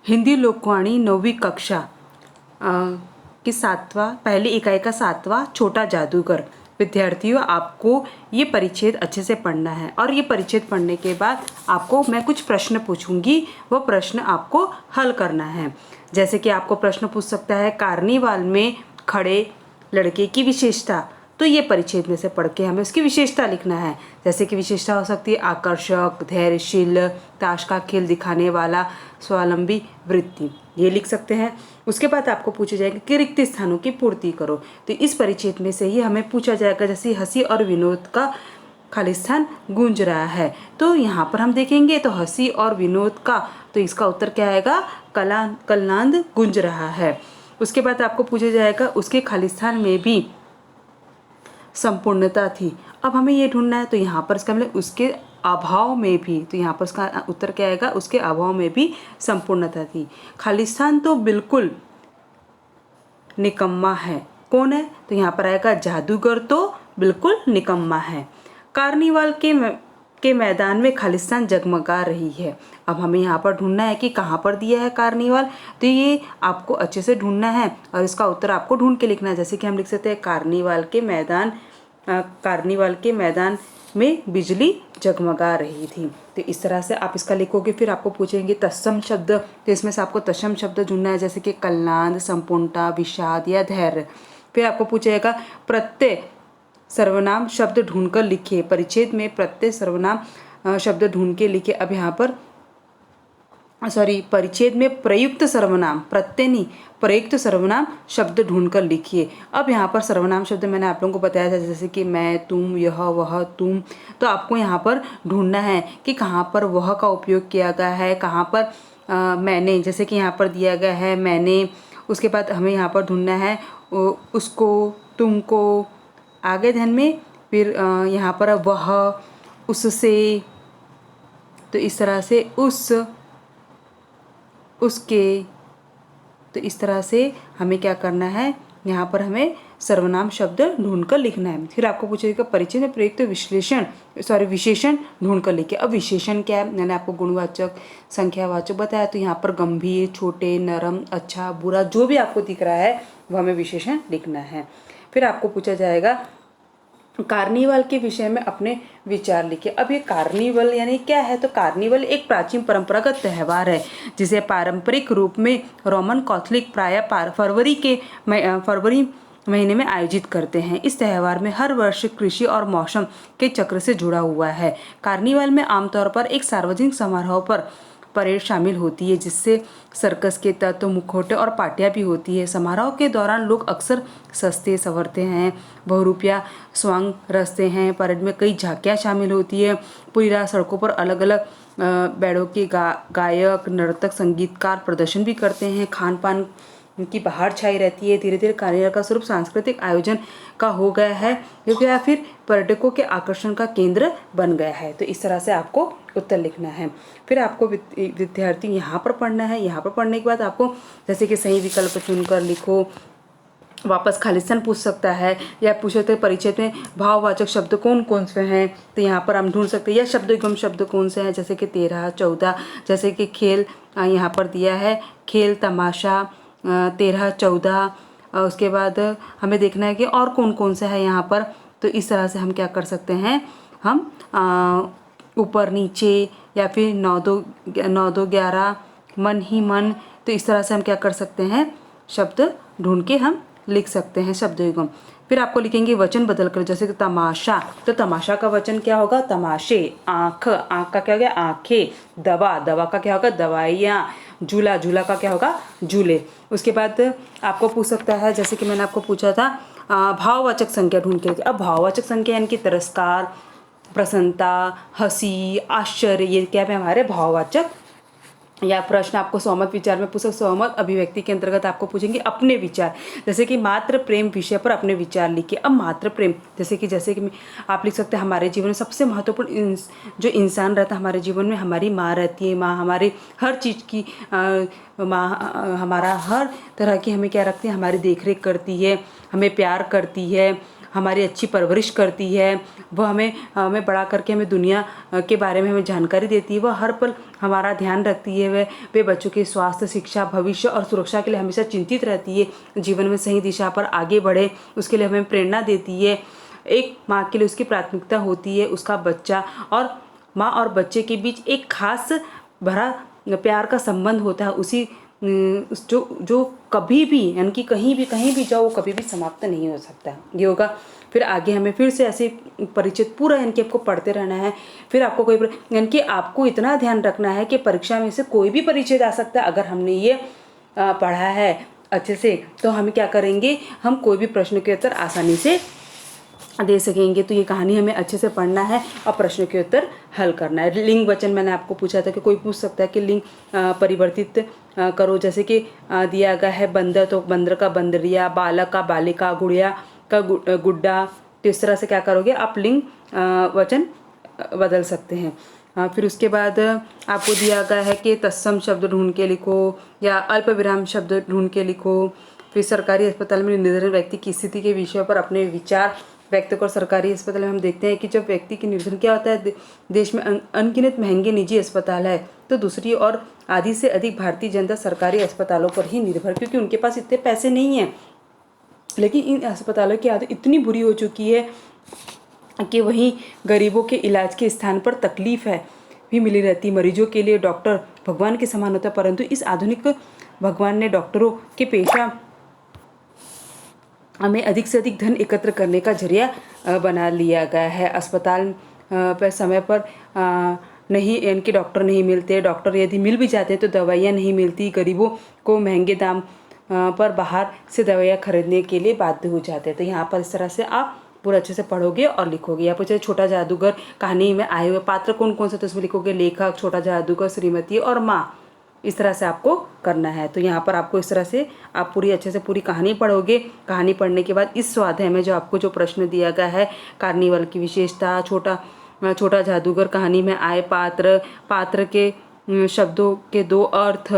हिंदी लोकवाणी 9वीं कक्षा की पहली इकाई का 7वां छोटा जादूगर। विद्यार्थियों, आपको ये परिच्छेद अच्छे से पढ़ना है और ये परिच्छेद पढ़ने के बाद आपको मैं कुछ प्रश्न पूछूंगी, वो प्रश्न आपको हल करना है। जैसे कि आपको प्रश्न पूछ सकता है कार्निवाल में खड़े लड़के की विशेषता, तो ये परिच्छेद में से पढ़ के हमें उसकी विशेषता लिखना है। जैसे कि विशेषता हो सकती है आकर्षक, धैर्यशील, ताश का खेल दिखाने वाला, स्वावलंबी वृत्ति, ये लिख सकते हैं। उसके बाद आपको पूछा जाएगा कि रिक्त स्थानों की पूर्ति करो, तो इस परिच्छेद में से ही हमें पूछा जाएगा। जैसे हंसी और विनोद का खाली स्थान गूंज रहा है, तो यहाँ पर हम देखेंगे तो हंसी और विनोद का, तो इसका उत्तर क्या आएगा, कलनाद गूंज रहा है। उसके बाद आपको पूछा जाएगा उसके खाली स्थान में भी संपूर्णता थी। अब हमें ये ढूंढना है, तो यहाँ पर इसका मतलब उसके अभाव में भी, तो यहाँ पर इसका उत्तर क्या आएगा, उसके अभाव में भी संपूर्णता थी। खालिस्तान तो बिल्कुल निकम्मा है। कौन है, तो यहाँ पर आएगा जादूगर तो बिल्कुल निकम्मा है। कार्निवाल के मैदान में खालिस्तान जगमगा रही है। अब हमें यहाँ पर ढूंढना है कि कहाँ पर दिया है कार्निवाल, तो ये आपको अच्छे से ढूंढना है और इसका उत्तर आपको ढूंढ के लिखना है। जैसे कि हम लिख सकते हैं कार्निवाल के मैदान में बिजली जगमगा रही थी। तो इस तरह से आप इसका लिखोगे। फिर आपको पूछेंगे तत्सम शब्द, तो इसमें से आपको तत्सम शब्द ढूंढना है, जैसे कि कलनाद, संपूर्णता, विषाद या धैर्य। फिर आपको पूछेगा प्रत्यय सर्वनाम शब्द ढूंढकर लिखिए। परिच्छेद में प्रत्यय सर्वनाम शब्द ढूंढ के लिखिए। अब यहाँ पर परिच्छेद में प्रयुक्त सर्वनाम, प्रत्यय नहीं, प्रयुक्त सर्वनाम शब्द ढूंढकर लिखिए। अब यहाँ पर सर्वनाम शब्द मैंने आप लोगों को बताया था, जैसे कि मैं, तुम, यह, वह, तुम, तो आपको यहाँ पर ढूंढना है कि कहाँ पर वह का उपयोग किया गया है, कहाँ पर मैंने, जैसे कि यहाँ पर दिया गया है मैंने। उसके बाद हमें यहाँ पर ढूंढना है उसको, तुमको, आगे ध्यान में, फिर यहाँ पर वह, उससे, तो इस तरह से उसके, तो इस तरह से हमें क्या करना है, यहाँ पर हमें सर्वनाम शब्द ढूंढकर लिखना है। फिर आपको पूछेगा परिचय में प्रयुक्त विशेषण ढूंढकर लिखिए। अब विशेषण क्या है, मैंने आपको गुणवाचक, संख्यावाचक बताया, तो यहाँ पर गंभीर, छोटे, नरम, अच्छा, बुरा, जो भी आपको दिख रहा है वो हमें विशेषण लिखना है। फिर आपको पूछा जाएगा कार्निवल के विषय में अपने विचार लिखिए। अब ये कार्निवल यानी क्या है, तो कार्निवल एक प्राचीन परंपरागत त्यौहार है जिसे पारंपरिक रूप में रोमन कैथोलिक प्रायः फरवरी महीने में आयोजित करते हैं। इस त्यौहार में हर वर्ष कृषि और मौसम के चक्र से जुड़ा हुआ है। कार्निवल में आमतौर पर एक सार्वजनिक समारोह पर परेड शामिल होती है, जिससे सर्कस के तत्व, मुखौटे और पार्टियां भी होती है। समारोह के दौरान लोग अक्सर सस्ते संवरते हैं, बहुरूपिया स्वांग रचते हैं। परेड में कई झांकियां शामिल होती है। पूरी रात सड़कों पर अलग अलग बैंडों के गायक, नर्तक, संगीतकार प्रदर्शन भी करते हैं। खान पान की बाहर छाई रहती है। धीरे धीरे कार्निवल का स्वरूप सांस्कृतिक आयोजन का हो गया है, जो या फिर पर्यटकों के आकर्षण का केंद्र बन गया है। तो इस तरह से आपको उत्तर लिखना है। फिर आपको विद्यार्थी यहाँ पर पढ़ना है। यहाँ पर पढ़ने के बाद आपको जैसे कि सही विकल्प चुनकर लिखो। वापस खालिस्तान पूछ सकता है, या पूछ सकते हैं परिचय में भाववाचक शब्द कौन कौन से हैं, तो यहाँ पर हम ढूंढ सकते हैं। या शब्दगम शब्द कौन से हैं, जैसे कि 13, 14, जैसे कि खेल, यहाँ पर दिया है खेल, तमाशा, 13, 14। उसके बाद हमें देखना है कि और कौन कौन सा है यहाँ पर। तो इस तरह से हम क्या कर सकते हैं, हम ऊपर नीचे, या फिर 9 2 11, मन ही मन, तो इस तरह से हम क्या कर सकते हैं, शब्द ढूंढ के हम लिख सकते हैं शब्द युगम। फिर आपको लिखेंगे वचन बदल कर, जैसे कि तमाशा, तो तमाशा का वचन क्या होगा, तमाशे। आँख, आँख का क्या हो गया, आँखें। दवा, दवा का क्या होगा, दवाइयाँ। झूला, झूला का क्या होगा, झूले। उसके बाद आपको पूछ सकता है, जैसे कि मैंने आपको पूछा था भाववाचक संख्या ढूंढ के। अब भाववाचक संख्या यानी कि तिरस्कार, प्रसन्नता, हंसी, आश्चर्य, ये क्या है हमारे भाववाचक। या प्रश्न आपको सहमत विचार में पूछा, सहमत अभिव्यक्ति के अंतर्गत आपको पूछेंगे अपने विचार, जैसे कि मात्र प्रेम विषय पर अपने विचार लिखिए। अब मात्र प्रेम, जैसे कि आप लिख सकते हैं हमारे जीवन में सबसे महत्वपूर्ण जो इंसान रहता है हमारे जीवन में, हमारी माँ रहती है। माँ हमारे हर चीज़ की माँ हमारा हर तरह की हमें क्या रखती है, हमारी देख रेख करती है, हमें प्यार करती है, हमारी अच्छी परवरिश करती है, वह हमें हमें बड़ा करके हमें दुनिया के बारे में हमें जानकारी देती है, वह हर पल हमारा ध्यान रखती है, वे बच्चों के स्वास्थ्य, शिक्षा, भविष्य और सुरक्षा के लिए हमेशा चिंतित रहती है, जीवन में सही दिशा पर आगे बढ़े उसके लिए हमें प्रेरणा देती है। एक माँ के लिए उसकी प्राथमिकता होती है उसका बच्चा, और माँ और बच्चे के बीच एक खास भरा प्यार का संबंध होता है, उसी जो कभी भी, यानी कि कहीं भी जाओ वो कभी भी समाप्त नहीं हो सकता ये होगा। फिर आगे हमें फिर से ऐसे परिचित पूरा यानी कि आपको पढ़ते रहना है। फिर आपको कोई यानी कि आपको इतना ध्यान रखना है कि परीक्षा में से कोई भी परिचित आ सकता है। अगर हमने ये पढ़ा है अच्छे से तो हम क्या करेंगे, हम कोई भी प्रश्न के उत्तर आसानी से दे सकेंगे। तो ये कहानी हमें अच्छे से पढ़ना है और प्रश्न के उत्तर हल करना है। लिंग वचन मैंने आपको पूछा था कि कोई पूछ सकता है कि लिंग परिवर्तित करो, जैसे कि दिया गया है बंदर तो बंदर का बंदरिया, बालक का बालिका, गुड़िया का गुड्डा। तो इस तरह से क्या करोगे आप लिंग वचन बदल सकते हैं। फिर उसके बाद आपको दिया गया है कि तत्सम शब्द ढूंढ के लिखो या अल्प विराम शब्द ढूंढ के लिखो। फिर सरकारी अस्पताल में निर्धन व्यक्ति की स्थिति के विषय पर अपने विचार व्यक्त कर। सरकारी अस्पताल में हम देखते हैं कि जब व्यक्ति की निर्धन क्या होता है, देश में अनगिनत महंगे निजी अस्पताल है, तो दूसरी और आधी से अधिक भारतीय जनता सरकारी अस्पतालों पर ही निर्भर, क्योंकि उनके पास इतने पैसे नहीं हैं। लेकिन इन अस्पतालों की आदत इतनी बुरी हो चुकी है कि वहीं गरीबों के इलाज के स्थान पर तकलीफ है भी मिली रहती। मरीजों के लिए डॉक्टर भगवान के समान होता है, परंतु इस आधुनिक भगवान ने डॉक्टरों के पेशा हमें अधिक से अधिक धन एकत्र करने का जरिया बना लिया गया है। अस्पताल पर समय पर नहीं, इनके डॉक्टर नहीं मिलते, डॉक्टर यदि मिल भी जाते हैं तो दवाइयाँ नहीं मिलती, गरीबों को महंगे दाम पर बाहर से दवाइयाँ खरीदने के लिए बाध्य हो जाते हैं। तो यहाँ पर इस तरह से आप पूरा अच्छे से पढ़ोगे और लिखोगे। यहाँ पर छोटा जादूगर कहानी में आए हुए पात्र कौन कौन से, तो उसमें लिखोगे लेखक, छोटा जादूगर, श्रीमती और माँ। इस तरह से आपको करना है। तो यहाँ पर आपको इस तरह से आप पूरी अच्छे से पूरी कहानी पढ़ोगे। कहानी पढ़ने के बाद इस स्वाध्याय में जो आपको जो प्रश्न दिया गया है, कार्निवल की विशेषता, छोटा जादूगर कहानी में आए पात्र के शब्दों के 2 अर्थ,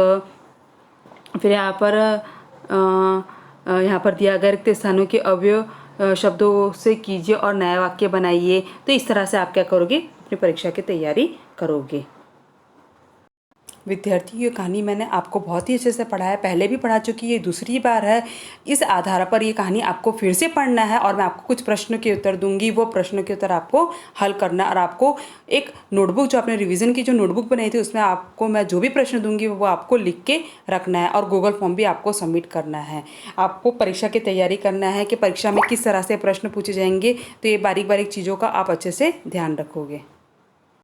फिर यहाँ पर दिया गया रिक्त स्थानों के अवयव शब्दों से कीजिए और नया वाक्य बनाइए। तो इस तरह से आप क्या करोगे, अपनी परीक्षा की तैयारी करोगे। विद्यार्थियों, ये कहानी मैंने आपको बहुत ही अच्छे से पढ़ा है, पहले भी पढ़ा चुकी है, दूसरी बार है। इस आधार पर ये कहानी आपको फिर से पढ़ना है और मैं आपको कुछ प्रश्न के उत्तर दूंगी, वो प्रश्नों के उत्तर आपको हल करना है। और आपको एक नोटबुक, जो आपने रिवीजन की जो नोटबुक बनाई थी, उसमें आपको मैं जो भी प्रश्न दूंगी वो आपको लिख के रखना है और गूगल फॉर्म भी आपको सबमिट करना है। आपको परीक्षा की तैयारी करना है कि परीक्षा में किस तरह से प्रश्न पूछे जाएंगे, तो ये बारीक बारीक चीज़ों का आप अच्छे से ध्यान रखोगे।